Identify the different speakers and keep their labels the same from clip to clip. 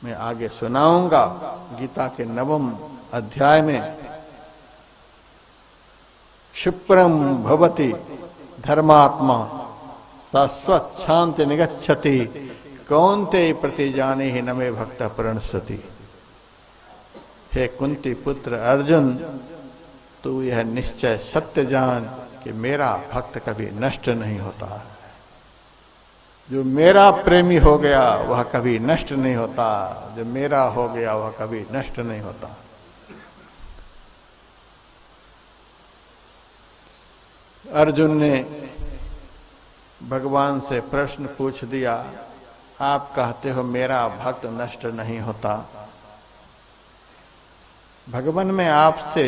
Speaker 1: मैं आगे सुनाऊंगा। गीता के 9वें अध्याय में क्षिप्रम भवति धर्मात्मा शाश्वत शांति निगच्छति कौन्ते प्रति जाने ही नमे भक्त प्रणश्यति। हे कुंती पुत्र अर्जुन, तू यह निश्चय सत्य जान कि मेरा भक्त कभी नष्ट नहीं होता है। जो मेरा प्रेमी हो गया वह कभी नष्ट नहीं होता, जो मेरा हो गया वह कभी नष्ट नहीं होता। अर्जुन ने भगवान से प्रश्न पूछ दिया, आप कहते हो मेरा भक्त नष्ट नहीं होता। भगवान, मैं आपसे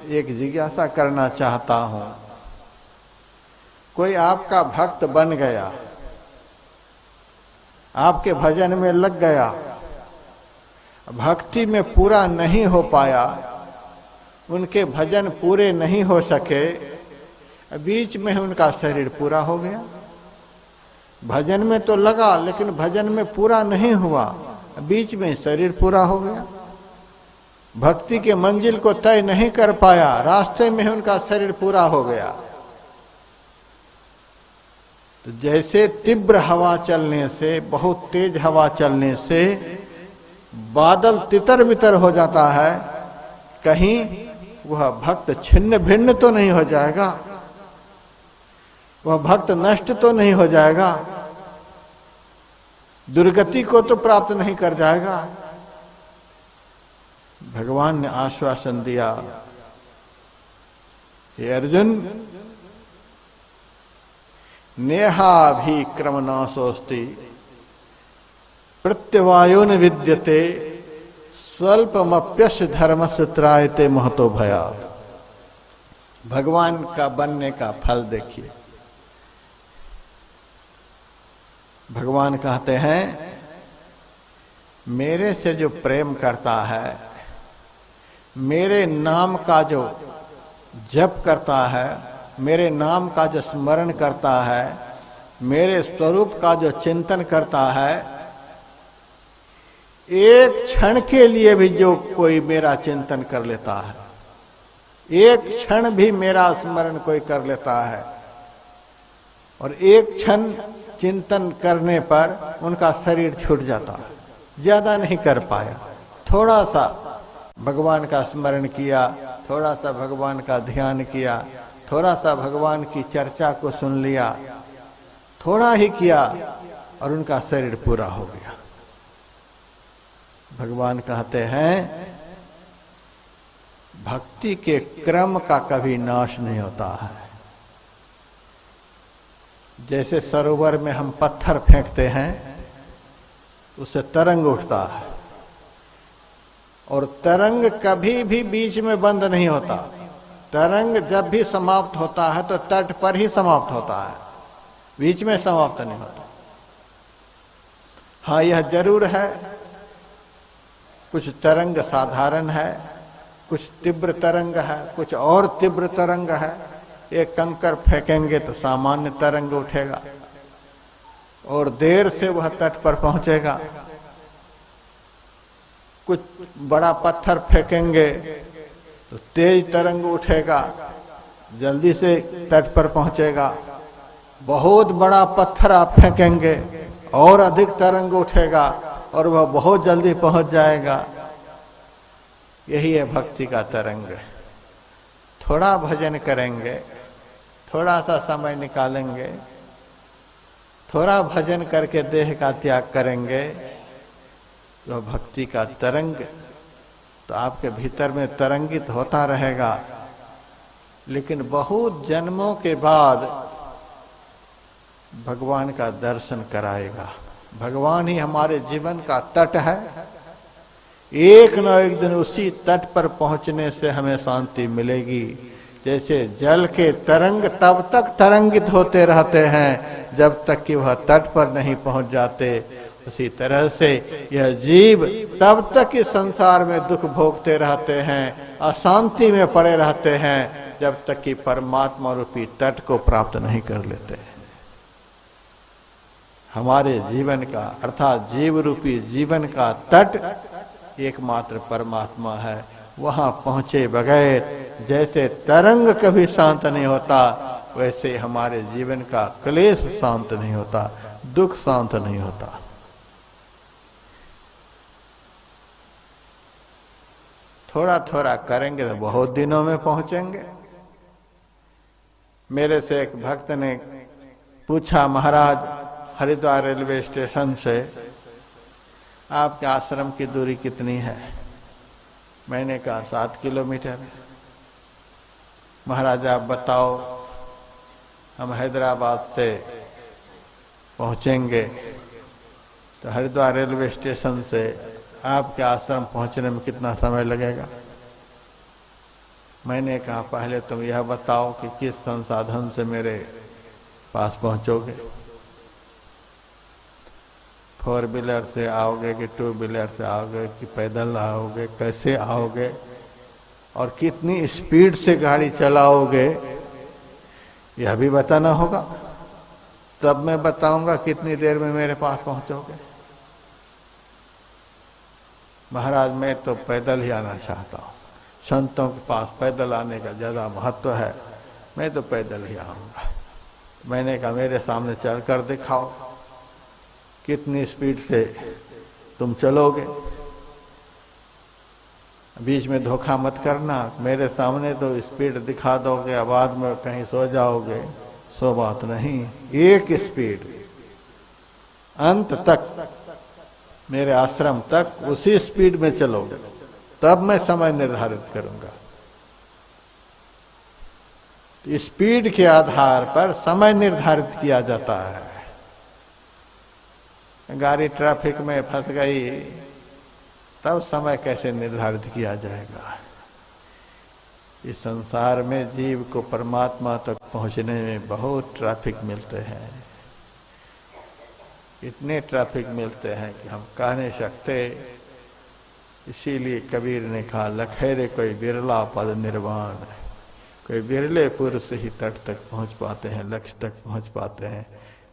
Speaker 1: एक जिज्ञासा करना चाहता हूं। कोई आपका भक्त बन गया, आपके भजन में लग गया, भक्ति में पूरा नहीं हो पाया, उनके भजन पूरे नहीं हो सके, बीच में उनका शरीर पूरा हो गया। भजन में तो लगा लेकिन भजन में पूरा नहीं हुआ, बीच में शरीर पूरा हो गया। भक्ति के मंजिल को तय नहीं कर पाया, रास्ते में उनका शरीर पूरा हो गया। तो जैसे तीव्र हवा चलने से, बहुत तेज हवा चलने से बादल तितर बितर हो जाता है, कहीं वह भक्त छिन्न भिन्न तो नहीं हो जाएगा, वह भक्त नष्ट तो नहीं हो जाएगा, दुर्गति को तो प्राप्त नहीं कर जाएगा। भगवान ने आश्वासन दिया, हे अर्जुन, नेहाभिक्रमनाशोस्ति प्रत्यवायो न विद्यते स्वल्पमप्यस्य धर्मस्य त्रायते महतो भयात्। भगवान का बनने का फल देखिए। भगवान कहते हैं, मेरे से जो प्रेम करता है, मेरे नाम का जो जप करता है, मेरे नाम का जो स्मरण करता है, मेरे स्वरूप का जो चिंतन करता है, एक क्षण के लिए भी जो कोई मेरा चिंतन कर लेता है, एक क्षण भी मेरा स्मरण कोई कर लेता है, और एक क्षण चिंतन करने पर उनका शरीर छूट जाता है, ज्यादा नहीं कर पाया, थोड़ा सा भगवान का स्मरण किया, थोड़ा सा भगवान का ध्यान किया, थोड़ा सा भगवान की चर्चा को सुन लिया, थोड़ा ही किया और उनका शरीर पूरा हो गया। भगवान कहते हैं, भक्ति के क्रम का कभी नाश नहीं होता है। जैसे सरोवर में हम पत्थर फेंकते हैं, उससे तरंग उठता है, और तरंग कभी भी बीच में बंद नहीं होता। तरंग जब भी समाप्त होता है तो तट पर ही समाप्त होता है, बीच में समाप्त नहीं होता। हाँ, यह जरूर है, कुछ तरंग साधारण है, कुछ तीव्र तरंग है, कुछ और तीव्र तरंग है। एक कंकर फेंकेंगे तो सामान्य तरंग उठेगा और देर से वह तट पर पहुंचेगा। कुछ बड़ा पत्थर फेंकेंगे तो तेज तरंग उठेगा, जल्दी से तट पर पहुंचेगा। बहुत बड़ा पत्थर आप फेंकेंगे और अधिक तरंग उठेगा और वह बहुत जल्दी पहुंच जाएगा। यही है भक्ति का तरंग। थोड़ा भजन करेंगे, थोड़ा सा समय निकालेंगे, थोड़ा भजन करके देह का त्याग करेंगे, तो भक्ति का तरंग तो आपके भीतर में तरंगित होता रहेगा। लेकिन बहुत जन्मों के बाद भगवान का दर्शन कराएगा। भगवान ही हमारे जीवन का तट है। एक न एक दिन उसी तट पर पहुंचने से हमें शांति मिलेगी। जैसे जल के तरंग तब तक तरंगित होते रहते हैं जब तक कि वह तट पर नहीं पहुंच जाते, उसी तरह से यह जीव तब तक इस संसार में दुख भोगते रहते हैं, अशांति में पड़े रहते हैं, जब तक कि परमात्मा रूपी तट को प्राप्त नहीं कर लेते। हमारे जीवन का अर्थात जीव रूपी जीवन का तट एकमात्र परमात्मा है। वहां पहुंचे बगैर जैसे तरंग कभी शांत नहीं होता, वैसे हमारे जीवन का क्लेश शांत नहीं होता, दुख शांत नहीं होता। थोड़ा थोड़ा करेंगे तो बहुत दिनों में पहुंचेंगे। मेरे से एक भक्त ने पूछा, महाराज हरिद्वार रेलवे स्टेशन से आपके आश्रम की दूरी कितनी है? मैंने कहा 7 किलोमीटर। महाराज आप बताओ, हम हैदराबाद से पहुंचेंगे तो हरिद्वार रेलवे स्टेशन से आपके आश्रम पहुंचने में कितना समय लगेगा? मैंने कहा पहले तुम यह बताओ कि किस संसाधन से मेरे पास पहुंचोगे। 4 व्हीलर से आओगे कि 2 व्हीलर से आओगे कि पैदल आओगे, कैसे आओगे और कितनी स्पीड से गाड़ी चलाओगे, यह भी बताना होगा। तब मैं बताऊंगा कितनी देर में मेरे पास पहुंचोगे। महाराज मैं तो पैदल ही आना चाहता हूं, संतों के पास पैदल आने का ज्यादा महत्व है, मैं तो पैदल ही आऊंगा। मैंने कहा मेरे सामने चल कर दिखाओ कितनी स्पीड से तुम चलोगे। बीच में धोखा मत करना, मेरे सामने तो स्पीड दिखा दोगे, बाद में कहीं सो जाओगे, सो बात नहीं। एक स्पीड अंत तक, मेरे आश्रम तक उसी स्पीड में चलोगे, तब मैं समय निर्धारित करूंगा। तो स्पीड के आधार पर समय निर्धारित किया जाता है। गाड़ी ट्रैफिक में फंस गई तब समय कैसे निर्धारित किया जाएगा? इस संसार में जीव को परमात्मा तक पहुंचने में बहुत ट्रैफिक मिलते हैं, इतने ट्रैफिक मिलते हैं कि हम कह नहीं सकते। इसीलिए कबीर ने कहा लखेरे कोई बिरला पद निर्वाण, कोई बिरले पुरुष ही तट तक पहुंच पाते हैं, लक्ष्य तक पहुंच पाते हैं,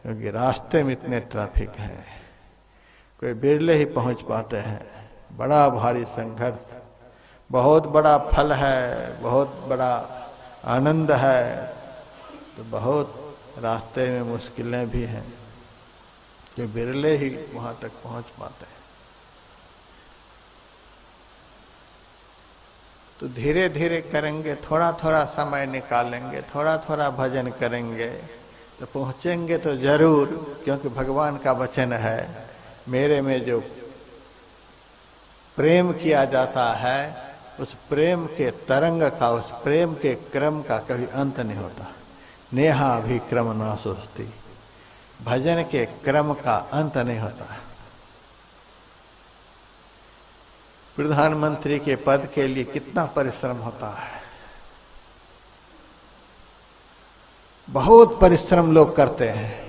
Speaker 1: क्योंकि रास्ते में इतने ट्रैफिक है। कोई बिरले ही पहुंच पाते हैं। बड़ा भारी संघर्ष, बहुत बड़ा फल है, बहुत बड़ा आनंद है, तो बहुत रास्ते में मुश्किलें भी हैं, कि बिरले ही वहां तक पहुंच पाते हैं। तो धीरे धीरे करेंगे, थोड़ा थोड़ा समय निकालेंगे, थोड़ा थोड़ा भजन करेंगे तो पहुंचेंगे तो जरूर, क्योंकि भगवान का वचन है मेरे में जो प्रेम किया जाता है उस प्रेम के तरंग का, उस प्रेम के क्रम का कभी अंत नहीं होता। नेहा भी क्रम ना सोचती, भजन के क्रम का अंत नहीं होता। प्रधानमंत्री के पद के लिए कितना परिश्रम होता है, बहुत परिश्रम लोग करते हैं,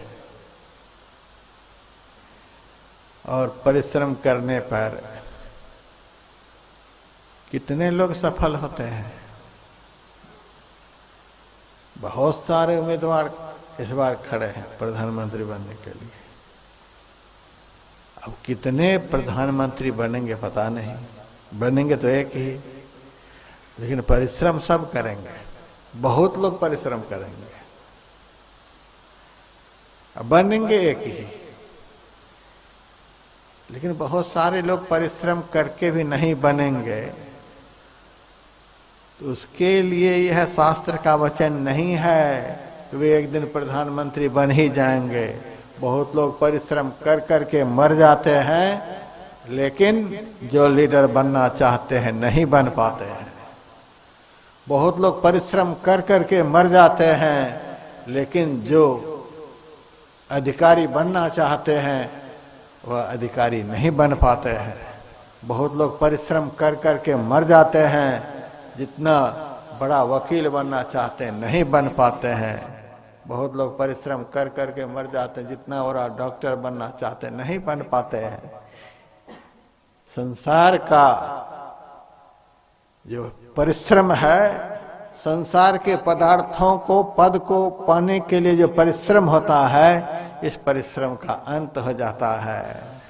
Speaker 1: और परिश्रम करने पर कितने लोग सफल होते हैं। बहुत सारे उम्मीदवार इस बार खड़े हैं प्रधानमंत्री बनने के लिए। अब कितने प्रधानमंत्री बनेंगे पता नहीं, बनेंगे तो एक ही, लेकिन परिश्रम सब करेंगे, बहुत लोग परिश्रम करेंगे। अब बनेंगे एक ही, लेकिन बहुत सारे लोग परिश्रम करके भी नहीं बनेंगे, तो उसके लिए यह शास्त्र का वचन नहीं है कि वे एक दिन प्रधानमंत्री बन ही जाएंगे। बहुत लोग परिश्रम कर करके मर जाते हैं, लेकिन जो लीडर बनना चाहते हैं नहीं बन पाते हैं। बहुत लोग परिश्रम कर करके मर जाते हैं, लेकिन जो अधिकारी बनना चाहते हैं वह अधिकारी नहीं बन पाते हैं। बहुत लोग परिश्रम कर करके मर जाते हैं, जितना बड़ा वकील बनना चाहते हैं नहीं बन पाते हैं। बहुत लोग परिश्रम कर करके मर जाते हैं, जितना बड़ा डॉक्टर बनना चाहते हैं नहीं बन पाते हैं। संसार का जो परिश्रम है, संसार के पदार्थों को, पद को पाने के लिए जो परिश्रम होता है, इस परिश्रम का अंत हो जाता है।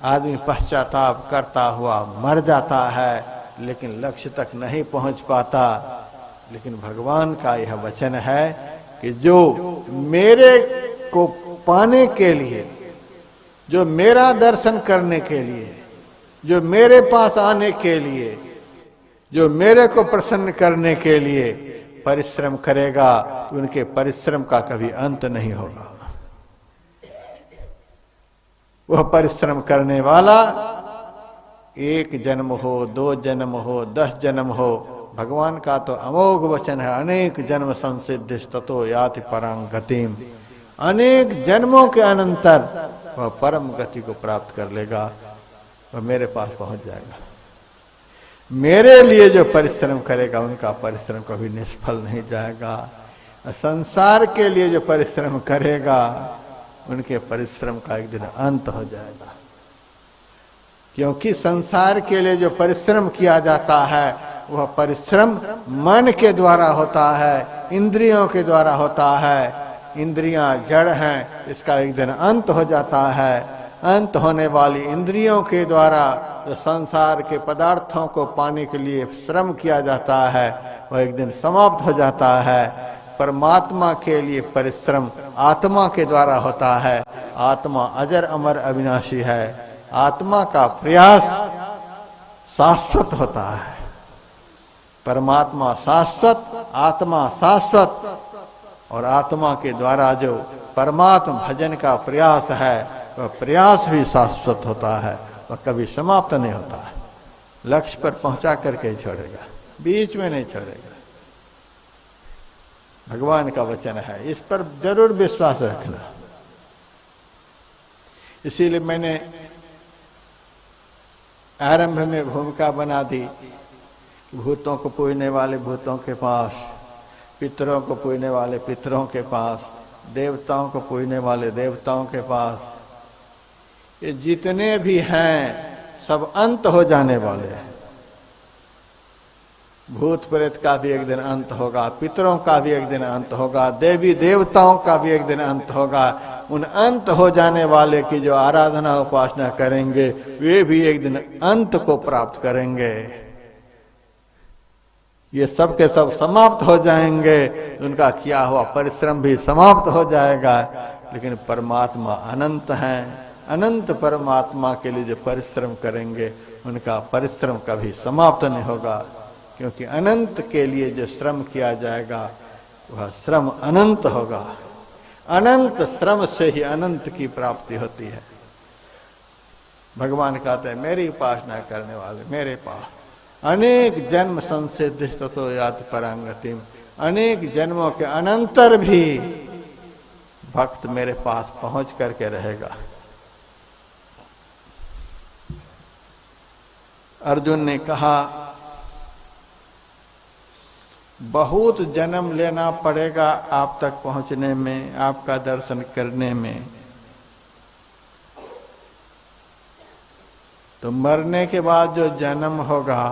Speaker 1: आदमी पश्चाताप करता हुआ मर जाता है, लेकिन लक्ष्य तक नहीं पहुंच पाता। लेकिन भगवान का यह वचन है कि जो मेरे को पाने के लिए, जो मेरा दर्शन करने के लिए, जो मेरे पास आने के लिए, जो मेरे को प्रसन्न करने के लिए परिश्रम करेगा, उनके परिश्रम का कभी अंत नहीं होगा। वह परिश्रम करने वाला 1 जन्म हो, 2 जन्म हो, 10 जन्म हो, भगवान का तो अमोघ वचन है, अनेक जन्म संसिद्धिस्ततो याति परं गतिम। अनेक जन्मों के अनंतर वह परम गति को प्राप्त कर लेगा, वह मेरे पास पहुंच जाएगा। मेरे लिए जो परिश्रम करेगा उनका परिश्रम कभी निष्फल नहीं जाएगा। संसार के लिए जो परिश्रम करेगा उनके परिश्रम का एक दिन अंत हो जाएगा। क्योंकि संसार के लिए जो परिश्रम किया जाता है वह परिश्रम मन के द्वारा होता है, इंद्रियों के द्वारा होता है। इंद्रियां जड़ हैं, इसका एक दिन अंत हो जाता है। अंत होने वाली इंद्रियों के द्वारा जो संसार के पदार्थों को पाने के लिए श्रम किया जाता है वह एक दिन समाप्त हो जाता है। परमात्मा के लिए परिश्रम आत्मा के द्वारा होता है। आत्मा अजर अमर अविनाशी है। आत्मा का प्रयास शाश्वत होता है। परमात्मा शाश्वत, आत्मा शाश्वत, और आत्मा के द्वारा जो परमात्मा भजन का प्रयास है वह प्रयास भी शाश्वत होता है, वह कभी समाप्त नहीं होता है। लक्ष्य पर पहुंचा करके ही छोड़ेगा, बीच में नहीं छोड़ेगा। भगवान का वचन है, इस पर जरूर विश्वास रखना। इसीलिए मैंने आरंभ में भूमिका बना दी, भूतों को पूजने वाले भूतों के पास, पितरों को पूजने वाले पितरों के पास, देवताओं को पूजने वाले देवताओं के पास। ये जितने भी हैं सब अंत हो जाने वाले हैं। भूत प्रेत का भी एक दिन अंत होगा, पितरों का भी एक दिन अंत होगा, देवी देवताओं का भी एक दिन अंत होगा। उन अंत हो जाने वाले की जो आराधना उपासना करेंगे वे भी एक दिन अंत को प्राप्त करेंगे। ये सब के सब समाप्त हो जाएंगे, उनका किया हुआ परिश्रम भी समाप्त हो जाएगा। लेकिन परमात्मा अनंत हैं। अनंत परमात्मा के लिए जो परिश्रम करेंगे उनका परिश्रम कभी समाप्त नहीं होगा, क्योंकि अनंत के लिए जो श्रम किया जाएगा वह श्रम अनंत होगा। अनंत श्रम से ही अनंत की प्राप्ति होती है। भगवान कहते हैं मेरी उपासना करने वाले मेरे पास अनेक जन्म संसिद्धिस्ततो याति परं गतिम। अनेक जन्मों के अनंतर भी भक्त मेरे पास पहुंच करके रहेगा। अर्जुन ने कहा बहुत जन्म लेना पड़ेगा आप तक पहुंचने में, आपका दर्शन करने में। तो मरने के बाद जो जन्म होगा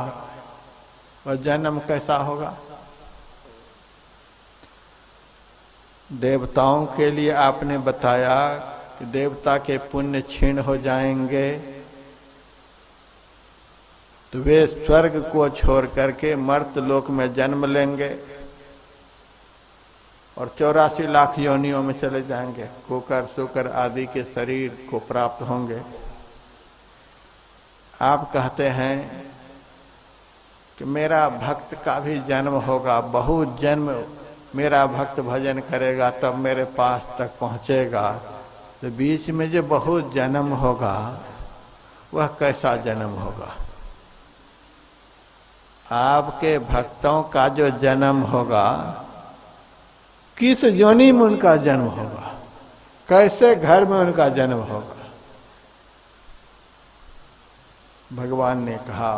Speaker 1: वह जन्म कैसा होगा? देवताओं के लिए आपने बताया कि देवता के पुण्य क्षीण हो जाएंगे तो वे स्वर्ग को छोड़ करके मर्त लोक में जन्म लेंगे और 84 लाख योनियों में चले जाएंगे, कुकर सुकर आदि के शरीर को प्राप्त होंगे। आप कहते हैं कि मेरा भक्त का भी जन्म होगा, बहुत जन्म मेरा भक्त भजन करेगा तब मेरे पास तक पहुंचेगा। तो बीच में जो बहुत जन्म होगा वह कैसा जन्म होगा? आपके भक्तों का जो जन्म होगा किस योनि में उनका जन्म होगा, कैसे घर में उनका जन्म होगा? भगवान ने कहा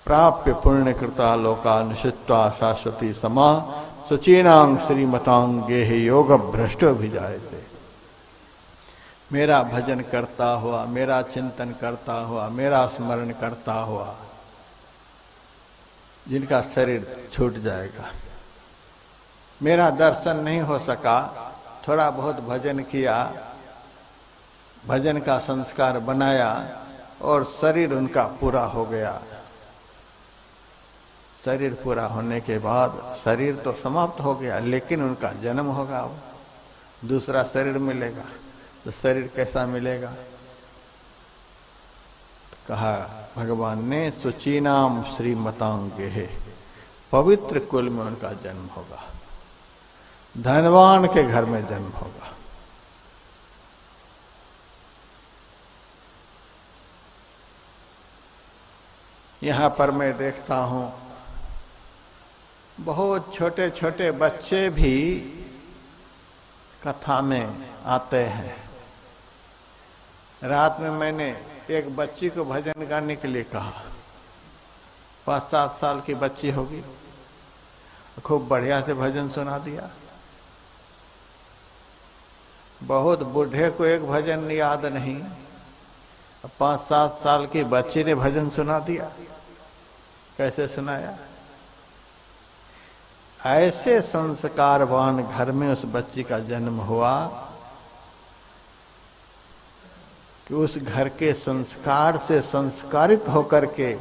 Speaker 1: प्राप्य पुण्य कृता लोकानुषित्वा शाश्वती समा सुचीनांग श्रीमतांग गेह योग भ्रष्ट भी जाए थे। मेरा भजन करता हुआ, मेरा चिंतन करता हुआ, मेरा स्मरण करता हुआ जिनका शरीर छूट जाएगा, मेरा दर्शन नहीं हो सका थोड़ा बहुत भजन किया, भजन का संस्कार बनाया और शरीर उनका पूरा हो गया। शरीर पूरा होने के बाद शरीर तो समाप्त हो गया, लेकिन उनका जन्म होगा, दूसरा शरीर मिलेगा। तो शरीर कैसा मिलेगा? कहा भगवान ने सुचीनाम श्रीमतांगे है, पवित्र कुल में उनका जन्म होगा, धनवान के घर में जन्म होगा। यहां पर मैं देखता हूं बहुत छोटे छोटे बच्चे भी कथा में आते हैं। रात में मैंने एक बच्ची को भजन गाने के लिए कहा, 5-7 साल की बच्ची होगी, खूब बढ़िया से भजन सुना दिया। बहुत बूढ़े को एक भजन याद नहीं, 5-7 साल की बच्ची ने भजन सुना दिया। कैसे सुनाया? ऐसे संस्कारवान घर में उस बच्ची का जन्म हुआ कि उस घर के संस्कार से संस्कारित होकर के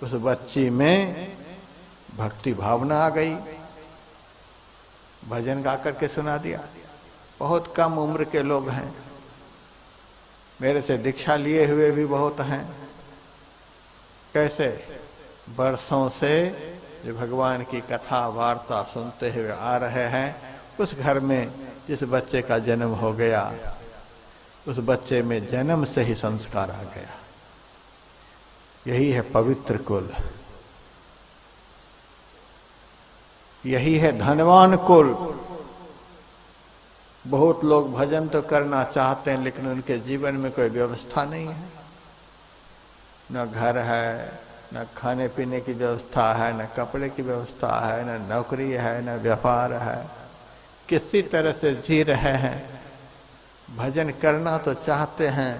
Speaker 1: उस बच्ची में भक्ति भावना आ गई, भजन गा करके सुना दिया। बहुत कम उम्र के लोग हैं, मेरे से दीक्षा लिए हुए भी बहुत हैं। कैसे? वर्षों से जो भगवान की कथा वार्ता सुनते हुए आ रहे हैं, उस घर में जिस बच्चे का जन्म हो गया, उस बच्चे में जन्म से ही संस्कार आ गया। यही है पवित्र कुल, यही है धनवान कुल। बहुत लोग भजन तो करना चाहते हैं, लेकिन उनके जीवन में कोई व्यवस्था नहीं है, न घर है, न खाने पीने की व्यवस्था है, न कपड़े की व्यवस्था है, न नौकरी है, न व्यापार है। किसी तरह से जी रहे हैं। भजन करना तो चाहते हैं,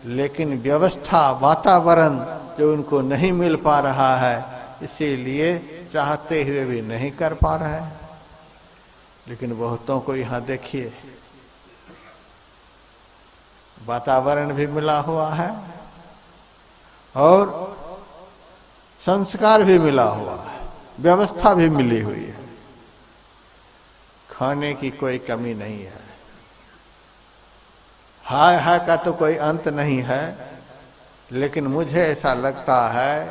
Speaker 1: लेकिन व्यवस्था, वातावरण जो उनको नहीं मिल पा रहा है, इसीलिए चाहते हुए भी नहीं कर पा रहे हैं। लेकिन बहुतों को यहाँ देखिए, वातावरण भी मिला हुआ है और संस्कार भी मिला हुआ है, व्यवस्था भी मिली हुई है, खाने की कोई कमी नहीं है, हाय हाय का तो कोई अंत नहीं है। लेकिन मुझे ऐसा लगता है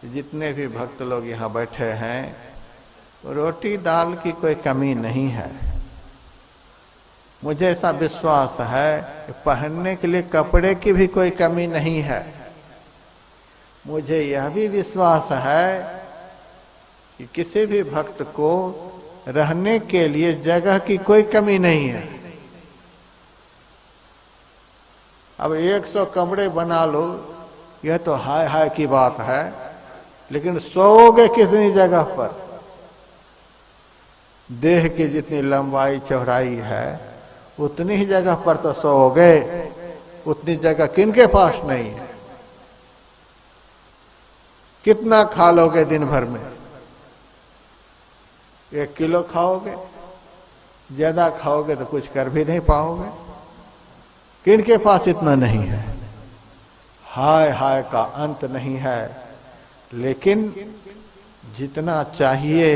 Speaker 1: कि जितने भी भक्त लोग यहाँ बैठे हैं, रोटी दाल की कोई कमी नहीं है। मुझे ऐसा विश्वास है कि पहनने के लिए कपड़े की भी कोई कमी नहीं है। मुझे यह भी विश्वास है कि किसी भी भक्त को रहने के लिए जगह की कोई कमी नहीं है। अब 100 कमरे बना लो, यह तो हाय हाय की बात है, लेकिन सोओगे कितनी जगह पर? देह की जितनी लंबाई चौड़ाई है उतनी ही जगह पर तो सोओगे, उतनी जगह किनके पास नहीं है। कितना खा लोगे दिन भर में? 1 किलो खाओगे, ज्यादा खाओगे तो कुछ कर भी नहीं पाओगे। किनके पास इतना नहीं है? हाय हाय का अंत नहीं है, लेकिन जितना चाहिए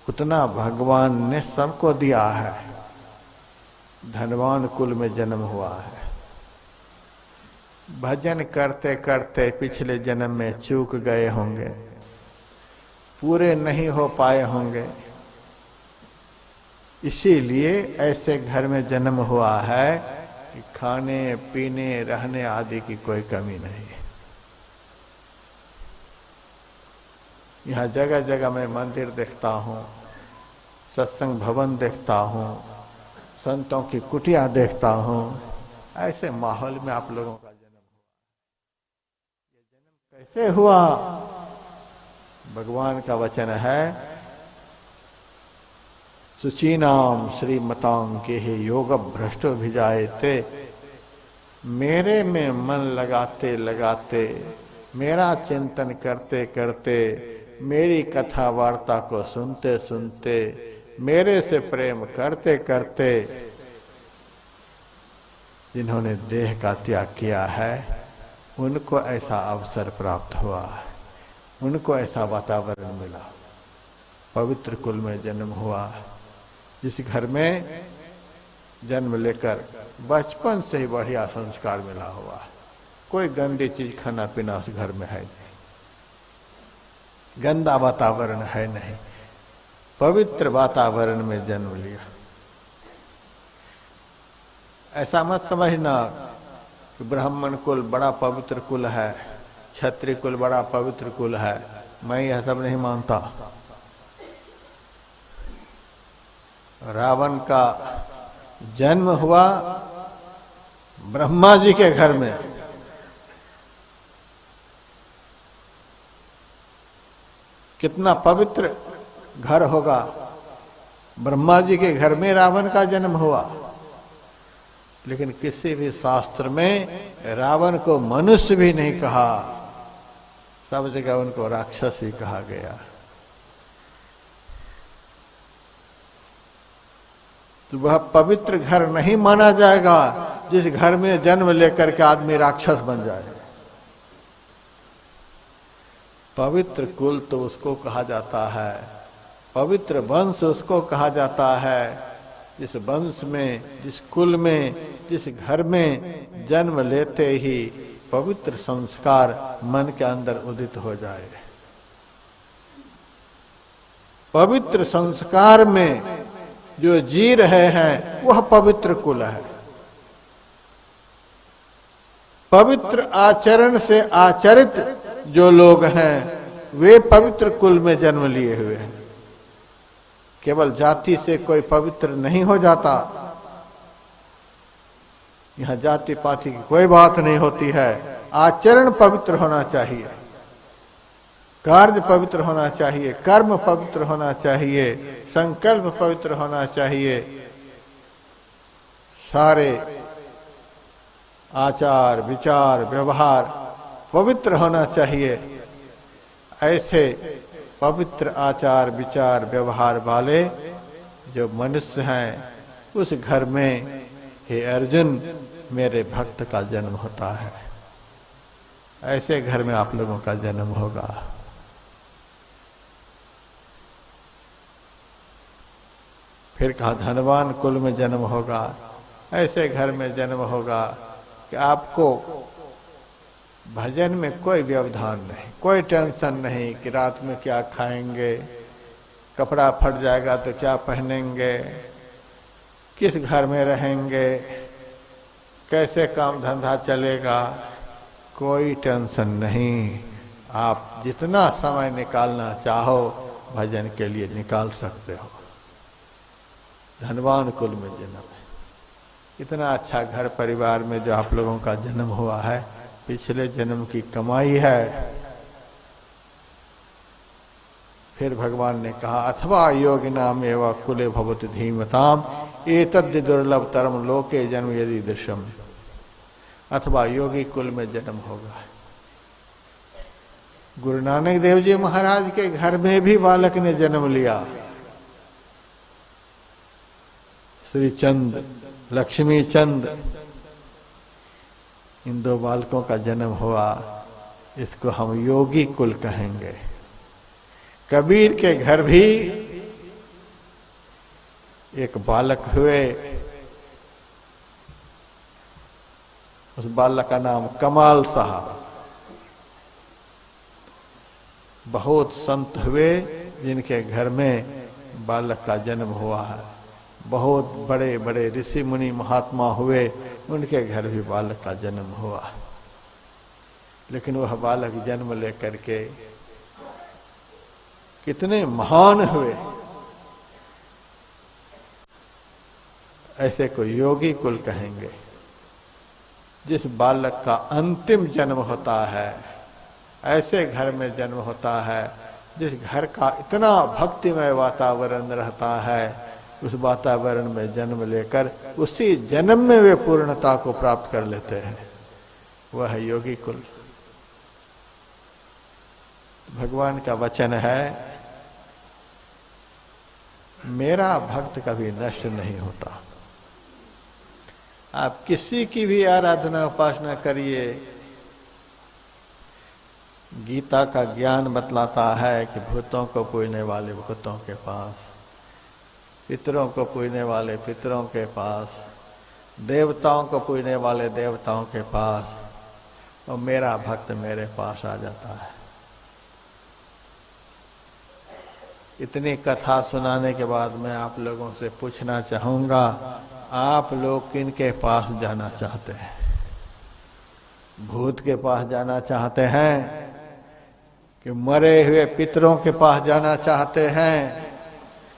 Speaker 1: उतना भगवान ने सबको दिया है। धनवान कुल में जन्म हुआ है। भजन करते करते पिछले जन्म में चूक गए होंगे, पूरे नहीं हो पाए होंगे, इसीलिए ऐसे घर में जन्म हुआ है कि खाने पीने रहने आदि की कोई कमी नहीं है। यहाँ जगह जगह मैं मंदिर देखता हूँ, सत्संग भवन देखता हूँ, संतों की कुटिया देखता हूँ। ऐसे माहौल में आप लोगों का जन्म हुआ। ये जन्म कैसे हुआ? भगवान का वचन है, सुचीनाम श्रीमतां के योग भ्रष्ट भिजायते। मेरे में मन लगाते लगाते, मेरा चिंतन करते करते, मेरी कथा वार्ता को सुनते सुनते, मेरे से प्रेम करते करते जिन्होंने देह का त्याग किया है उनको ऐसा अवसर प्राप्त हुआ है, उनको ऐसा वातावरण मिला, पवित्र कुल में जन्म हुआ। जिस घर में जन्म लेकर बचपन से ही बढ़िया संस्कार मिला हुआ है, कोई गंदी चीज खाना पीना उस घर में है नहीं, गंदा वातावरण है नहीं, पवित्र वातावरण में जन्म लिया। ऐसा मत समझना कि ब्राह्मण कुल बड़ा पवित्र कुल है, क्षत्रिय कुल बड़ा पवित्र कुल है, मैं यह सब नहीं मानता। रावण का जन्म हुआ ब्रह्मा जी के घर में, कितना पवित्र घर होगा। ब्रह्मा जी के घर में रावण का जन्म हुआ, लेकिन किसी भी शास्त्र में रावण को मनुष्य भी नहीं कहा, सब जगह उनको राक्षस ही कहा गया। तो वह पवित्र घर नहीं माना जाएगा जिस घर में जन्म लेकर के आदमी राक्षस बन जाए। पवित्र कुल तो उसको कहा जाता है, पवित्र वंश उसको कहा जाता है जिस वंश में, जिस कुल में, जिस घर में जन्म लेते ही पवित्र संस्कार मन के अंदर उदित हो जाए। पवित्र संस्कार में जो जी रहे हैं वह पवित्र कुल है। पवित्र आचरण से आचरित जो लोग हैं वे पवित्र कुल में जन्म लिए हुए हैं। केवल जाति से कोई पवित्र नहीं हो जाता, यहां जाति पाति की कोई बात नहीं होती है। आचरण पवित्र होना चाहिए, कार्य पवित्र होना चाहिए, कर्म पवित्र होना चाहिए, संकल्प पवित्र होना चाहिए, सारे आचार विचार व्यवहार पवित्र होना चाहिए। ऐसे पवित्र आचार विचार व्यवहार वाले जो मनुष्य हैं उस घर में हे अर्जुन मेरे भक्त का जन्म होता है। ऐसे घर में आप लोगों का जन्म होगा। फिर कहा धनवान कुल में जन्म होगा। ऐसे घर में जन्म होगा कि आपको भजन में कोई व्यवधान नहीं, कोई टेंशन नहीं कि रात में क्या खाएंगे, कपड़ा फट जाएगा तो क्या पहनेंगे, किस घर में रहेंगे, कैसे काम धंधा चलेगा, कोई टेंशन नहीं। आप जितना समय निकालना चाहो भजन के लिए निकाल सकते हो। धनवान कुल में जन्म है। इतना अच्छा घर परिवार में जो आप लोगों का जन्म हुआ है पिछले जन्म की कमाई है। फिर भगवान ने कहा अथवा योगिनाम एवं कुले भवति धीमताम एतद् दुर्लभ तरम लोके जन्म यदि दृश्यम। अथवा योगी कुल में जन्म होगा। गुरु नानक देव जी महाराज के घर में भी बालक ने जन्म लिया। श्री चंद लक्ष्मी चंद इन दो बालकों का जन्म हुआ। इसको हम योगी कुल कहेंगे। कबीर के घर भी एक बालक हुए। उस बालक का नाम कमाल साहब। बहुत संत हुए जिनके घर में बालक का जन्म हुआ है। बहुत बड़े बड़े ऋषि मुनि महात्मा हुए, उनके घर भी बालक का जन्म हुआ। लेकिन वह बालक जन्म लेकर के कितने महान हुए। ऐसे को योगी कुल कहेंगे। जिस बालक का अंतिम जन्म होता है, ऐसे घर में जन्म होता है जिस घर का इतना भक्तिमय वातावरण रहता है, उस वातावरण में जन्म लेकर उसी जन्म में वे पूर्णता को प्राप्त कर लेते हैं। वह है योगी कुल। भगवान का वचन है मेरा भक्त कभी नष्ट नहीं होता। आप किसी की भी आराधना उपासना करिए, गीता का ज्ञान बतलाता है कि भूतों को पूजने वाले भूतों के पास, पितरों को पूजने वाले पितरों के पास, देवताओं को पूजने वाले देवताओं के पास, और मेरा भक्त मेरे पास आ जाता है। इतनी कथा सुनाने के बाद मैं आप लोगों से पूछना चाहूंगा, आप लोग किन के पास जाना चाहते हैं? भूत के पास जाना चाहते हैं कि मरे हुए पितरों के पास जाना चाहते हैं,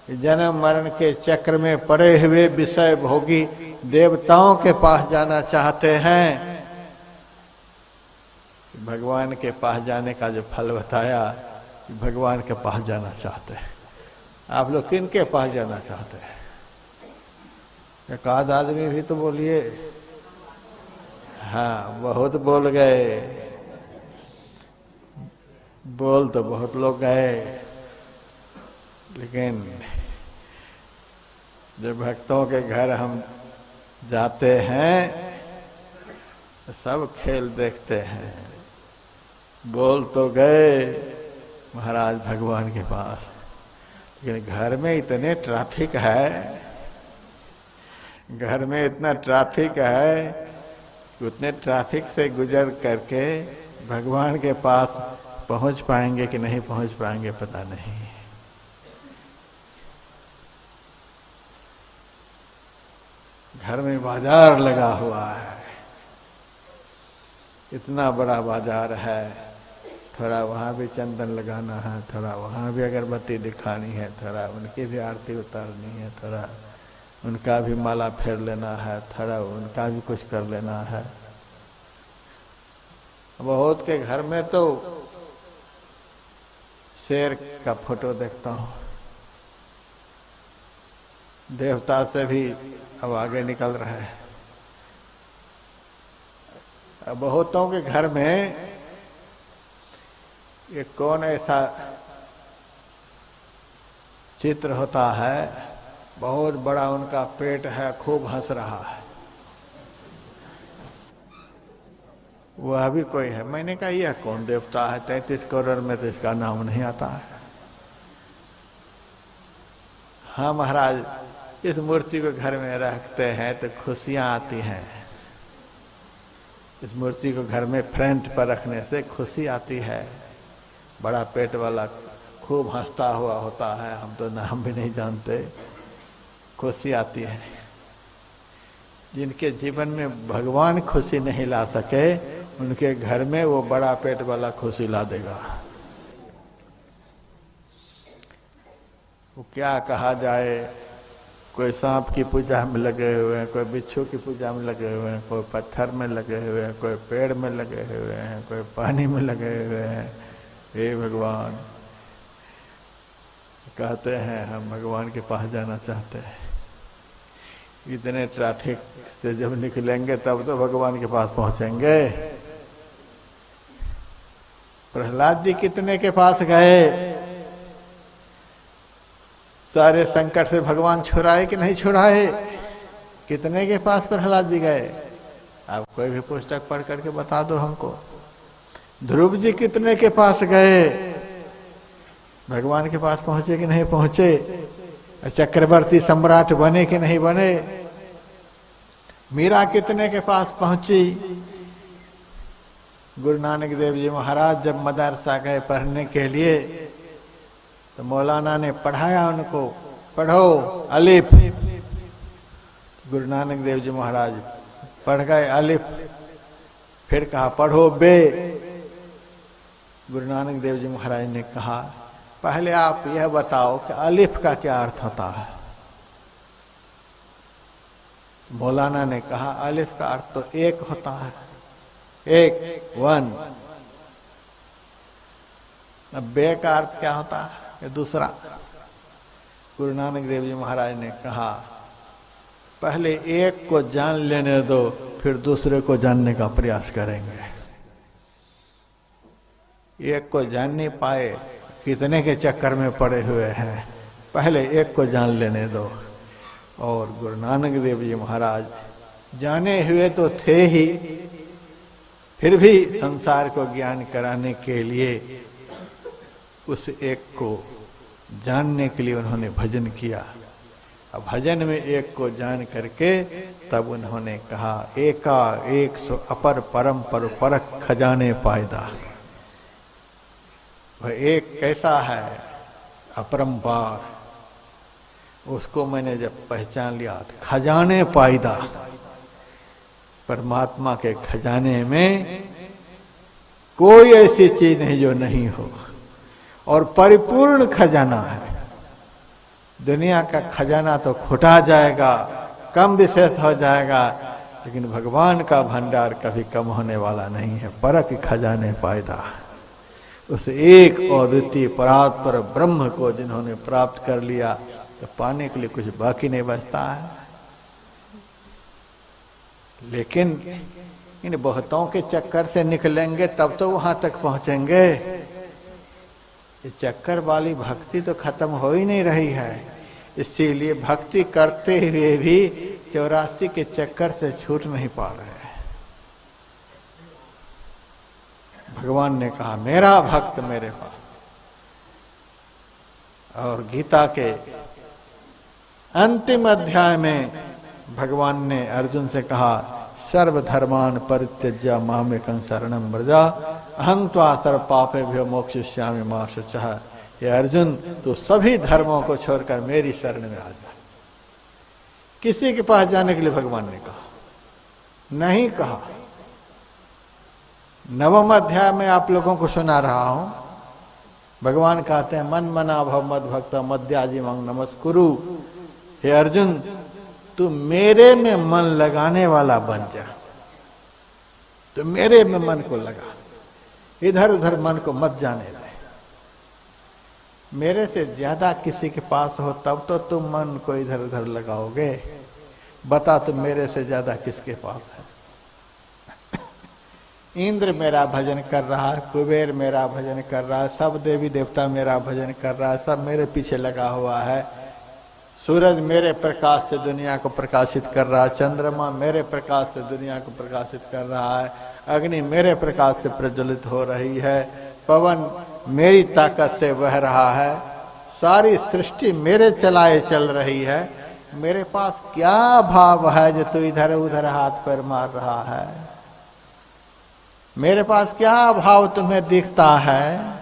Speaker 1: कि जन्म मरण के चक्र में पड़े हुए विषय भोगी देवताओं के पास जाना चाहते हैं? भगवान के पास जाने का जो फल बताया, भगवान के पास जाना चाहते हैं। आप लोग किन के पास जाना चाहते हैं? एक आध आदमी भी तो बोलिए। हाँ, बहुत बोल गए, बोल तो बहुत लोग गए, लेकिन जब भक्तों के घर हम जाते हैं तो सब खेल देखते हैं। बोल तो गए महाराज भगवान के पास, लेकिन घर में इतने ट्रैफिक है, घर में इतना ट्रैफिक है कि उतने ट्रैफिक से गुजर करके भगवान के पास पहुंच पाएंगे कि नहीं पहुंच पाएंगे पता नहीं। घर में बाजार लगा हुआ है, इतना बड़ा बाजार है, थोड़ा वहाँ भी चंदन लगाना है, थोड़ा वहाँ भी अगरबत्ती दिखानी है, थोड़ा उनकी भी आरती उतारनी है, थोड़ा उनका भी माला फेर लेना है, थोड़ा उनका भी कुछ कर लेना है। बहुत के घर में तो शेर का फोटो देखता हूँ, देवता से भी अब आगे निकल रहा है। बहुतों के घर में ये कौन ऐसा चित्र होता है, बहुत बड़ा उनका पेट है, खूब हंस रहा है, वह भी कोई है। मैंने कहा यह कौन देवता है? 33 करोड़ में तो इसका नाम नहीं आता है। हाँ महाराज, इस मूर्ति को घर में रखते हैं तो खुशियां आती हैं। इस मूर्ति को घर में फ्रंट पर रखने से खुशी आती है। बड़ा पेट वाला खूब हंसता हुआ होता है, हम तो नाम भी नहीं जानते, खुशी आती है। जिनके जीवन में भगवान खुशी नहीं ला सके, उनके घर में वो बड़ा पेट वाला खुशी ला देगा। वो क्या कहा जाए, कोई सांप की पूजा में लगे हुए हैं, कोई बिच्छू की पूजा में लगे हुए हैं, कोई पत्थर में लगे हुए हैं, कोई पेड़ में लगे हुए हैं, कोई पानी में लगे हुए हैं। हे भगवान, कहते हैं हम भगवान के पास जाना चाहते हैं। इतने ट्रैफिक से जब निकलेंगे तब तो भगवान के पास पहुंचेंगे। प्रहलाद जी कितने के पास गए? सारे संकट से भगवान छुड़ाए कि नहीं छुड़ाए? कितने के पास प्रहलाद जी गए? आप कोई भी पुस्तक पढ़ करके बता दो हमको। ध्रुव जी कितने के पास गए? भगवान के पास पहुंचे कि नहीं पहुंचे? चक्रवर्ती सम्राट बने कि नहीं बने? मीरा कितने के पास पहुंची? गुरु नानक देव जी महाराज जब मदरसा गए पढ़ने के लिए तो मौलाना ने पढ़ाया उनको, पढ़ो अलिफ। गुरु नानक देव जी महाराज पढ़ गए अलिफ, फिर कहा पढ़ो बे। गुरु नानक देव जी महाराज ने कहा पहले आप यह बताओ कि अलिफ का क्या अर्थ होता है। मौलाना ने कहा अलिफ का अर्थ तो एक होता है, एक, वन। अब बे का अर्थ क्या होता है? ये दूसरा। गुरु नानक देव जी महाराज ने कहा पहले एक को जान लेने दो, फिर दूसरे को जानने का प्रयास करेंगे। एक को जान नहीं पाए, कितने के चक्कर में पड़े हुए हैं। पहले एक को जान लेने दो। और गुरु नानक देव जी महाराज जाने हुए तो थे ही, फिर भी संसार को ज्ञान कराने के लिए उस एक को जानने के लिए उन्होंने भजन किया। अब भजन में एक को जान करके तब उन्होंने कहा, एका एक सो अपर परम पर परख खजाने पायदा। वह एक कैसा है, अपरंपार, उसको मैंने जब पहचान लिया तो खजाने पायदा। परमात्मा के खजाने में कोई ऐसी चीज नहीं जो नहीं हो, और परिपूर्ण खजाना है। दुनिया का खजाना तो खुटा जाएगा, कम विशेष हो जाएगा, लेकिन भगवान का भंडार कभी कम होने वाला नहीं है। परख खजाने पायदा। उस एक और द्वितीय परात्पर ब्रह्म को जिन्होंने प्राप्त कर लिया तो पाने के लिए कुछ बाकी नहीं बचता है। लेकिन इन बहुतों के चक्कर से निकलेंगे तब तो वहां तक पहुंचेंगे। ये चक्कर वाली भक्ति तो खत्म हो ही नहीं रही है। इसीलिए भक्ति करते हुए भी 84 के चक्कर से छूट नहीं पा रहे हैं। भगवान ने कहा मेरा भक्त मेरे पास। और गीता के अंतिम अध्याय में भगवान ने अर्जुन से कहा, सर्वधर्मान परित्यज्य मामेकं शरणं व्रज अहं त्वा सर्व पापेभ्यो मोक्षयिष्यामि मा शुचः। ये अर्जुन तू सभी धर्मों को छोड़कर मेरी शरण में आ जा। किसी के पास जाने के लिए भगवान ने कहा नहीं कहा। नवम अध्याय में आप लोगों को सुना रहा हूं। भगवान कहते हैं मन मना भव मद भक्त मद्याजी मंग नमस्कुरु। हे अर्जुन तू मेरे में मन लगाने वाला बन जा। तो मेरे में मन को लगा, इधर उधर मन को मत जाने दे। मेरे से ज्यादा किसी के पास हो तब तो तुम मन को इधर उधर लगाओगे। बता तुम मेरे से ज्यादा किसके पास है। इंद्र मेरा भजन कर रहा है, कुबेर मेरा भजन कर रहा है, सब देवी देवता मेरा भजन कर रहा है, सब मेरे पीछे लगा हुआ है। सूरज मेरे प्रकाश से दुनिया को प्रकाशित कर रहा है, चंद्रमा मेरे प्रकाश से दुनिया को प्रकाशित कर रहा है, अग्नि मेरे प्रकाश से प्रज्वलित हो रही है, पवन मेरी ताकत से बह रहा है, सारी सृष्टि मेरे चलाए चल रही है। मेरे पास क्या भाव है जो तू इधर उधर हाथ पैर मार रहा है। मेरे पास क्या भाव तुम्हें दिखता है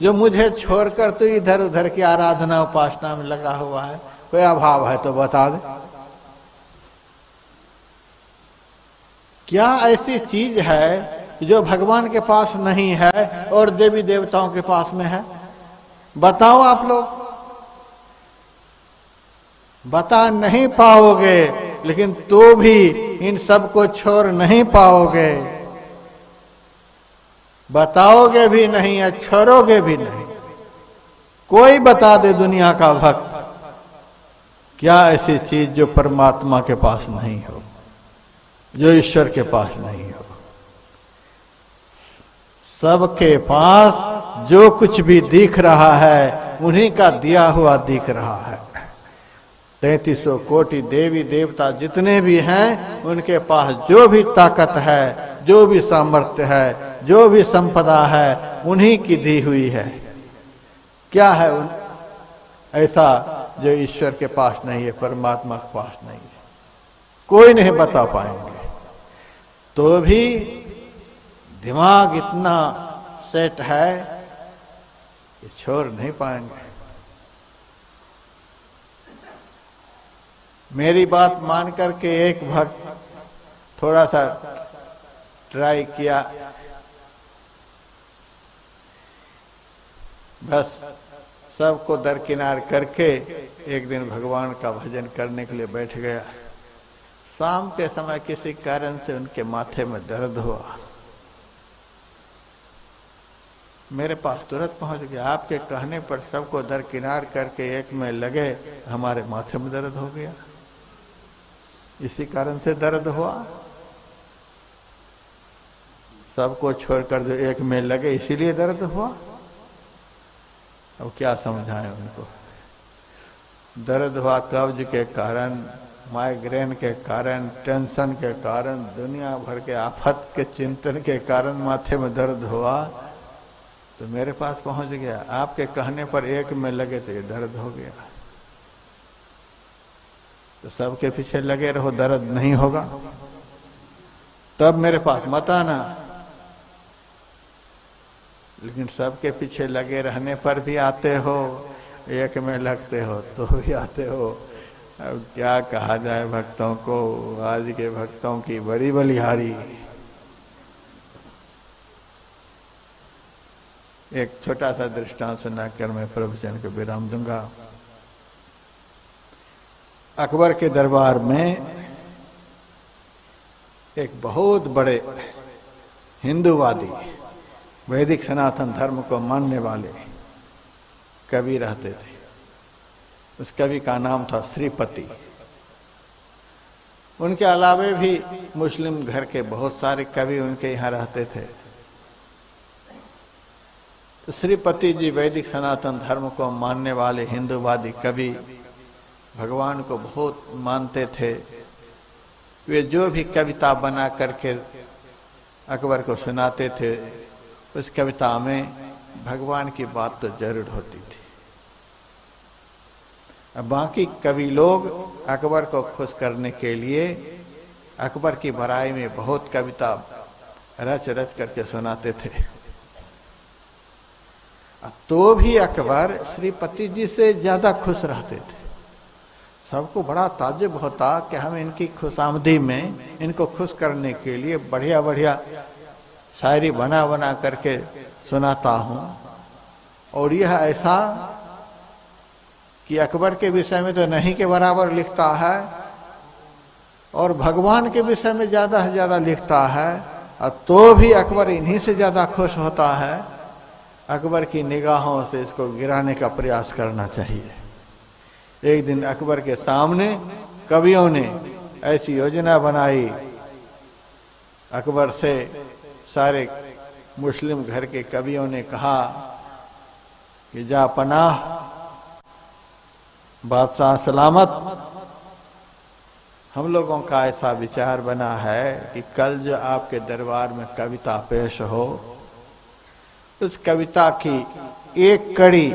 Speaker 1: जो मुझे छोड़कर तू इधर उधर की आराधना उपासना में लगा हुआ है। कोई अभाव है तो बता दे। क्या ऐसी चीज है जो भगवान के पास नहीं है और देवी देवताओं के पास में है? बताओ आप लोग। बता नहीं पाओगे, लेकिन तो भी इन सब को छोड़ नहीं पाओगे। बताओगे भी नहीं या छोड़ोगे भी नहीं। कोई बता दे दुनिया का भक्त क्या ऐसी चीज जो परमात्मा के पास नहीं हो, जो ईश्वर के पास नहीं हो। सबके पास जो कुछ भी दिख रहा है उन्हीं का दिया हुआ दिख रहा है। 3300 कोटि देवी देवता जितने भी हैं उनके पास जो भी ताकत है, जो भी सामर्थ्य है, जो भी संपदा है उन्हीं की दी हुई है। क्या है ऐसा जो ईश्वर के पास नहीं है, परमात्मा के पास नहीं है? कोई नहीं बता पाएंगे। तो भी दिमाग इतना सेट है कि छोड़ नहीं पाएंगे। मेरी बात मान करके एक भक्त थोड़ा सा ट्राई किया, बस सबको दरकिनार करके एक दिन भगवान का भजन करने के लिए बैठ गया। शाम के समय किसी कारण से उनके माथे में दर्द हुआ। मेरे पास तुरंत पहुंच गया। आपके कहने पर सबको दरकिनार करके एक में लगे, हमारे माथे में दर्द हो गया। इसी कारण से दर्द हुआ। सबको छोड़कर जो एक में लगे इसीलिए दर्द हुआ। अब क्या समझाएं उनको। दर्द हुआ कब्ज के कारण, माइग्रेन के कारण, टेंशन के कारण, दुनिया भर के आफत के चिंतन के कारण माथे में दर्द हुआ तो मेरे पास पहुंच गया। आपके कहने पर एक में लगे तो ये दर्द हो गया। तो सबके पीछे लगे रहो, दर्द नहीं होगा। तब मेरे पास मत आना। लेकिन सबके पीछे लगे रहने पर भी आते हो, एक में लगते हो तो भी आते हो। अब क्या कहा जाए भक्तों को, आज के भक्तों की बड़ी बलिहारी। एक छोटा सा दृष्टांत सुनाकर मैं प्रवचन को विराम दूंगा। अकबर के दरबार में एक बहुत बड़े हिंदूवादी, वैदिक सनातन धर्म को मानने वाले कवि रहते थे। उस कवि का नाम था श्रीपति। उनके अलावे भी मुस्लिम घर के बहुत सारे कवि उनके यहाँ रहते थे। तो श्रीपति जी वैदिक सनातन धर्म को मानने वाले हिंदूवादी कवि, भगवान को बहुत मानते थे। वे जो भी कविता बना करके अकबर को सुनाते थे, उस कविता में भगवान की बात तो जरूर होती थी। अब बाकी कवि लोग अकबर को खुश करने के लिए अकबर की बड़ाई में बहुत कविता रच रच करके सुनाते थे। तो भी अकबर श्रीपति जी से ज्यादा खुश रहते थे। सबको बड़ा ताज्जुब होता कि हम इनकी खुशामदी में, इनको खुश करने के लिए बढ़िया बढ़िया शायरी बना बना करके सुनाता हूं, और यह ऐसा कि अकबर के विषय में तो नहीं के बराबर लिखता है और भगवान के विषय में ज्यादा से ज्यादा लिखता है, और तो भी अकबर इन्हीं से ज्यादा खुश होता है। अकबर की निगाहों से इसको गिराने का प्रयास करना चाहिए। एक दिन अकबर के सामने कवियों ने ऐसी योजना बनाई, अकबर से सारे मुस्लिम घर के कवियों ने कहा कि जा पनाह, बादशाह सलामत। हम लोगों का ऐसा विचार बना है कि कल जो आपके दरबार में कविता पेश हो, उस कविता की एक कड़ी,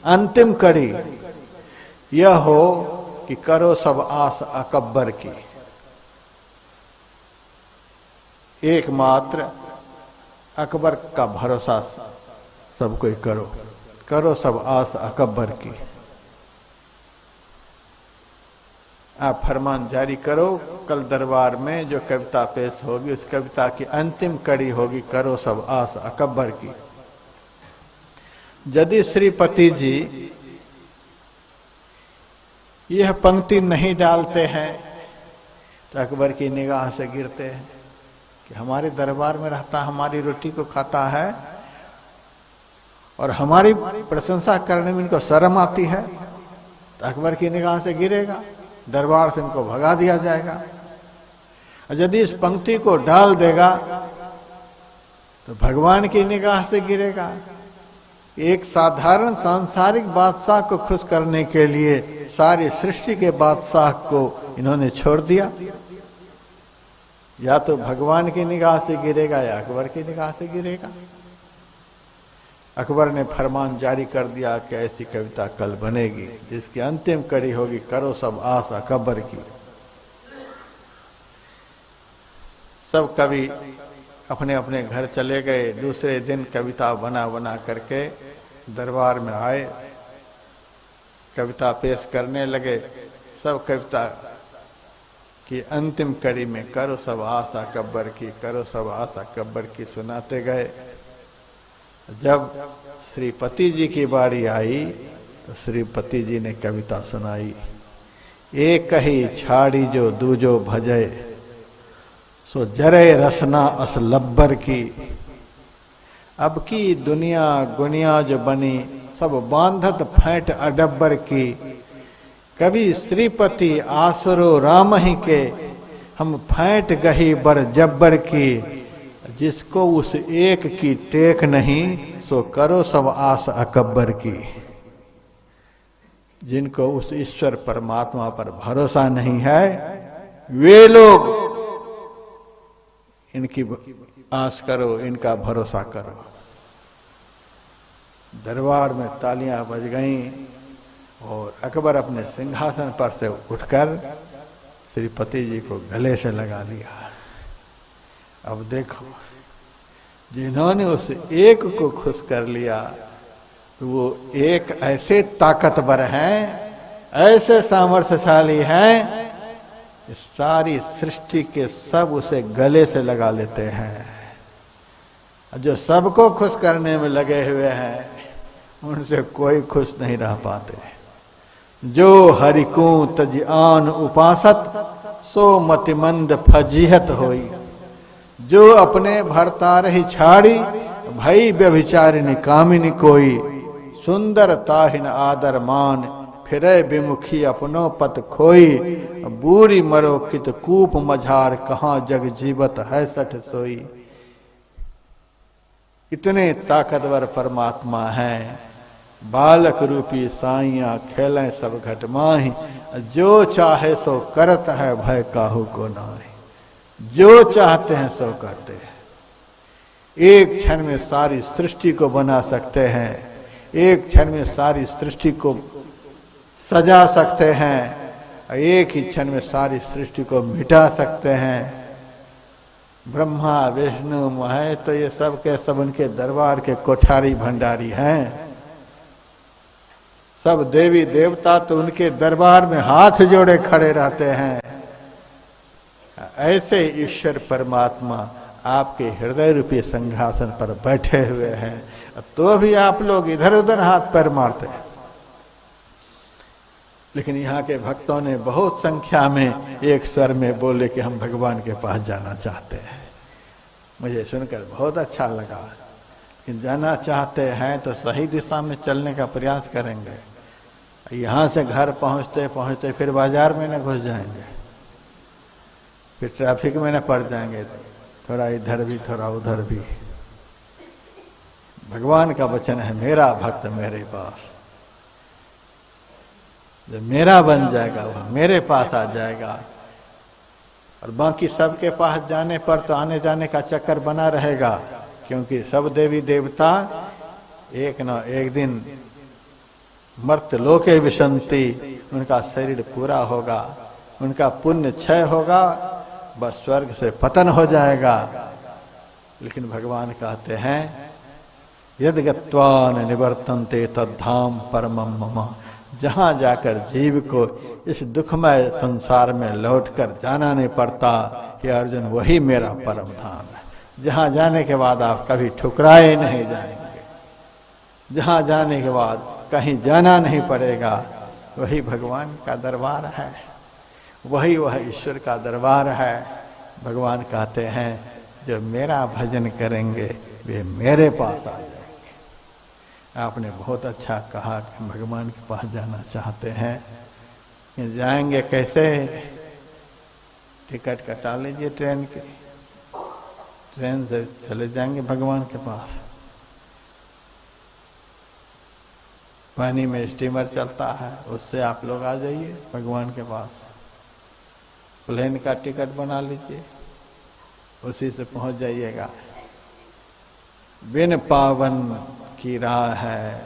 Speaker 1: अंतिम कड़ी यह हो कि करो सब आस अकबर की। एकमात्र अकबर का भरोसा सब कोई करो, करो सब आस अकबर की। आप फरमान जारी करो, कल दरबार में जो कविता पेश होगी उस कविता की अंतिम कड़ी होगी करो सब आस अकबर की। यदि श्रीपति जी यह पंक्ति नहीं डालते हैं तो अकबर की निगाह से गिरते हैं कि हमारे दरबार में रहता, हमारी रोटी को खाता है और हमारी प्रशंसा करने में इनको शर्म आती है, तो अकबर की निगाह से गिरेगा, दरबार से इनको भगा दिया जाएगा। और यदि इस पंक्ति को डाल देगा तो भगवान की निगाह से गिरेगा। एक साधारण सांसारिक बादशाह को खुश करने के लिए सारी सृष्टि के बादशाह को इन्होंने छोड़ दिया। या तो भगवान की निगाह से गिरेगा या अकबर की निगाह से गिरेगा। अकबर ने फरमान जारी कर दिया कि ऐसी कविता कल बनेगी जिसकी अंतिम कड़ी होगी करो सब आस अकबर की। सब कवि अपने अपने घर चले गए। दूसरे दिन कविता बना बना करके दरबार में आए, कविता पेश करने लगे। सब कविता की अंतिम कड़ी में करो सब आस अकबर की, करो सब आस अकबर की सुनाते गए। जब श्रीपति जी की बारी आई तो श्रीपति जी ने कविता सुनाई। एक ही छाड़ी जो दूजो भजे, सो जरे रसना अस लब्बर की। अब की दुनिया गुनिया जो बनी, सब बांधत फैंट अडब्बर की। कवि श्रीपति आसरो राम ही के, हम फैंट गही बड़ जब्बर की। जिसको उस एक की टेक नहीं, सो करो सब आस अकबर की। जिनको उस ईश्वर परमात्मा पर भरोसा नहीं है, वे लोग इनकी आस करो, इनका भरोसा करो। दरबार में तालियां बज गईं और अकबर अपने सिंहासन पर से उठकर श्रीपति जी को गले से लगा लिया। अब देखो, जिन्होंने उस एक को खुश कर लिया तो वो एक ऐसे ताकतवर हैं, ऐसे सामर्थ्यशाली हैं, इस सारी सृष्टि के सब उसे गले से लगा लेते हैं। जो सबको खुश करने में लगे हुए हैं, उनसे कोई खुश नहीं रह पाते। जो हरिकू तज आन उपासत, सो मतिमंद फजीहत होई। जो अपने भरतार ही छाड़ी, भई व्यभिचारिणी कामिनी कोई। सुंदर ताहिन आदर मान, फिरे विमुखी अपनो पत खोई। बूरी मरो कित कूप मझार, कहाँ जग जीवत है सठ सोई। इतने ताकतवर परमात्मा हैं। बालक रूपी साइया खेलें सब घट माही। जो चाहे सो करत है, भय काहू को नाही। जो चाहते हैं सो करते हैं। एक क्षण में सारी सृष्टि को बना सकते हैं, एक क्षण में सारी सृष्टि को सजा सकते हैं, एक ही क्षण में सारी सृष्टि को मिटा सकते हैं। ब्रह्मा विष्णु महेश तो ये सब के सब उनके दरबार के कोठारी भंडारी हैं। सब देवी देवता तो उनके दरबार में हाथ जोड़े खड़े रहते हैं। ऐसे ईश्वर परमात्मा आपके हृदय रूपी सिंहासन पर बैठे हुए हैं, तो भी आप लोग इधर उधर हाथ पैर मारते हैं। लेकिन यहाँ के भक्तों ने बहुत संख्या में एक स्वर में बोले कि हम भगवान के पास जाना चाहते हैं। मुझे सुनकर बहुत अच्छा लगा कि जाना चाहते हैं तो सही दिशा में चलने का प्रयास करेंगे। यहाँ से घर पहुँचते पहुँचते फिर बाजार में न घुस जाएंगे, फिर ट्रैफिक में न पड़ जाएंगे, थोड़ा इधर भी थोड़ा उधर भी। भगवान का वचन है, मेरा भक्त मेरे पास। जब मेरा बन जाएगा वह मेरे पास आ जाएगा। और बाकी सबके पास जाने पर तो आने जाने का चक्कर बना रहेगा, क्योंकि सब देवी देवता एक न एक दिन मर्त्य लोके विशंति, उनका शरीर पूरा होगा, उनका पुण्य क्षय होगा, बस स्वर्ग से पतन हो जाएगा। लेकिन भगवान कहते हैं, यद गत्वान निवर्तन्ते तद्धाम परमं मम। जहाँ जाकर जीव को इस दुखमय संसार में लौटकर जाना नहीं पड़ता, कि अर्जुन वही मेरा परम धाम है। जहाँ जाने के बाद आप कभी ठुकराए नहीं जाएंगे, जहाँ जाने के बाद कहीं जाना नहीं पड़ेगा, वही भगवान का दरबार है, वही वह ईश्वर का दरबार है। भगवान कहते हैं, जो मेरा भजन करेंगे वे मेरे पास आ जाएंगे। आपने बहुत अच्छा कहा कि भगवान के पास जाना चाहते हैं। जाएंगे कैसे? टिकट कटा लीजिए ट्रेन की, ट्रेन से चले जाएंगे भगवान के पास। पानी में स्टीमर चलता है, उससे आप लोग आ जाइए भगवान के पास। प्लेन का टिकट बना लीजिए, उसी से पहुंच जाइएगा। बिन पावन की राह है।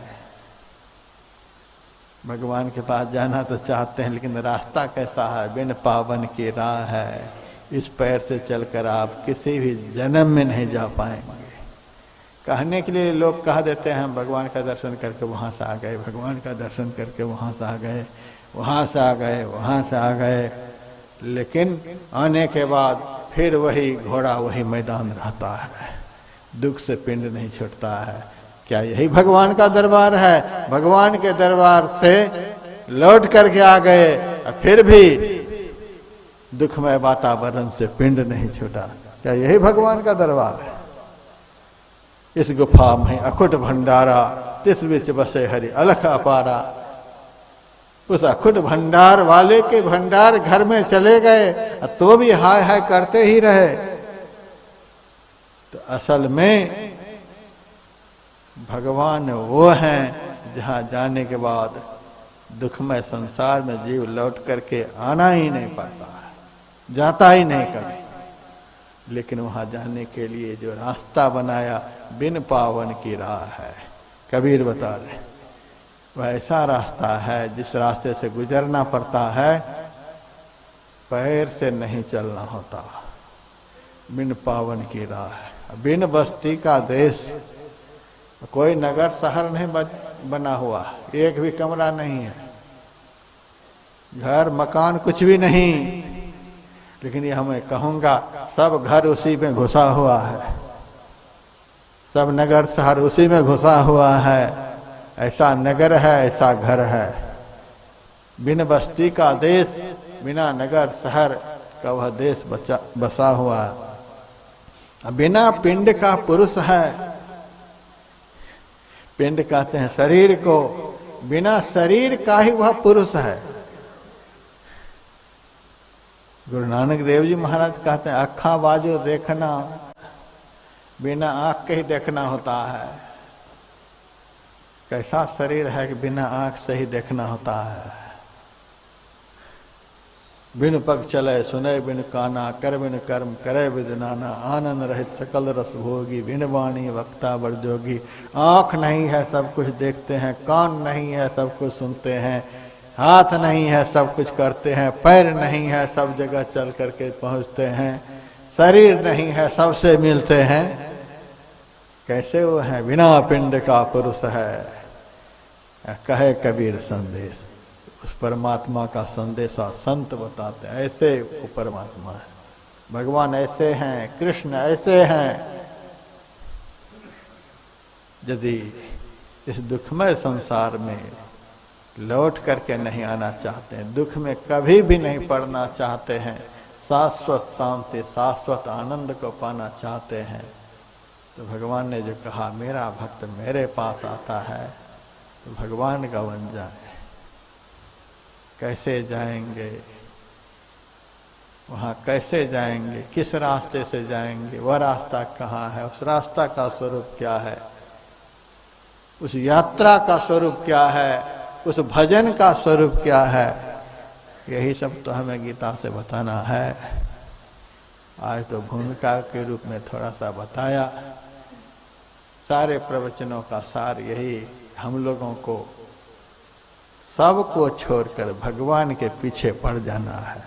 Speaker 1: भगवान के पास जाना तो चाहते हैं, लेकिन रास्ता कैसा है? बिन पावन की राह है। इस पैर से चलकर आप किसी भी जन्म में नहीं जा पाएंगे। कहने के लिए लोग कह देते हैं, भगवान का दर्शन करके वहां से आ गए, भगवान का दर्शन करके वहां से आ गए, वहां से आ गए, वहां से आ गए। लेकिन आने के बाद फिर वही घोड़ा वही मैदान रहता है, दुख से पिंड नहीं छूटता है। क्या यही भगवान का दरबार है? भगवान के दरबार से लौट करके आ गए, फिर भी दुखमय वातावरण से पिंड नहीं छूटा। क्या यही भगवान का दरबार है? इस गुफा में अखुट भंडारा, तिस बिच बसे हरि अलख अपारा। उस अखुट भंडार वाले के भंडार घर में चले गए तो भी हाय हाय करते ही रहे। तो असल में भगवान वो हैं जहां जाने के बाद दुखमय संसार में जीव लौट करके आना ही नहीं पाता है, जाता ही नहीं कभी। लेकिन वहां जाने के लिए जो रास्ता बनाया बिन पावन की राह है, कबीर बता रहे, वह ऐसा रास्ता है जिस रास्ते से गुजरना पड़ता है, पैर से नहीं चलना होता। बिन पावन की राह है, बिन बस्ती का देश, कोई नगर शहर नहीं बना हुआ, एक भी कमरा नहीं है, घर मकान कुछ भी नहीं। लेकिन ये हमें कहूंगा सब घर उसी में घुसा हुआ है, सब नगर शहर उसी में घुसा हुआ है। ऐसा नगर है, ऐसा घर है। बिन बस्ती का देश, बिना नगर शहर का वह देश बसा हुआ है। बिना पिंड का पुरुष है, पिंड कहते हैं शरीर को, बिना शरीर का ही वह पुरुष है। गुरु नानक देव जी महाराज कहते हैं अखा बाजो देखना, बिना आंख के ही देखना होता है। कैसा शरीर है कि बिना आंख से ही देखना होता है। बिन पग चले सुने बिन काना, कर बिन कर्म करे बिन नाना, आनंद रहित सकल रस भोगी, बिन वाणी वक्ता बड़ जोगी। आंख नहीं है सब कुछ देखते हैं, कान नहीं है सब कुछ सुनते हैं, हाथ नहीं है सब कुछ करते हैं, पैर नहीं है सब जगह चल करके पहुंचते हैं, शरीर नहीं है सबसे मिलते हैं। कैसे वो है? बिना पिंड का पुरुष है। कहे कबीर संदेश, उस परमात्मा का संदेशा संत बताते हैं, ऐसे वो परमात्मा है, भगवान ऐसे हैं, कृष्ण ऐसे हैं। यदि इस दुखमय संसार में लौट करके नहीं आना चाहते हैं, दुख में कभी भी नहीं पड़ना चाहते हैं, शाश्वत शांति शाश्वत आनंद को पाना चाहते हैं, तो भगवान ने जो कहा मेरा भक्त मेरे पास आता है तो भगवान का बन जाए। कैसे जाएंगे वहाँ, कैसे जाएंगे, किस रास्ते से जाएंगे, वह रास्ता कहाँ है, उस रास्ता का स्वरूप क्या है, उस यात्रा का स्वरूप क्या है, उस भजन का स्वरूप क्या है, यही सब तो हमें गीता से बताना है। आज तो भूमिका के रूप में थोड़ा सा बताया। सारे प्रवचनों का सार यही, हम लोगों को सबको छोड़कर भगवान के पीछे पड़ जाना है।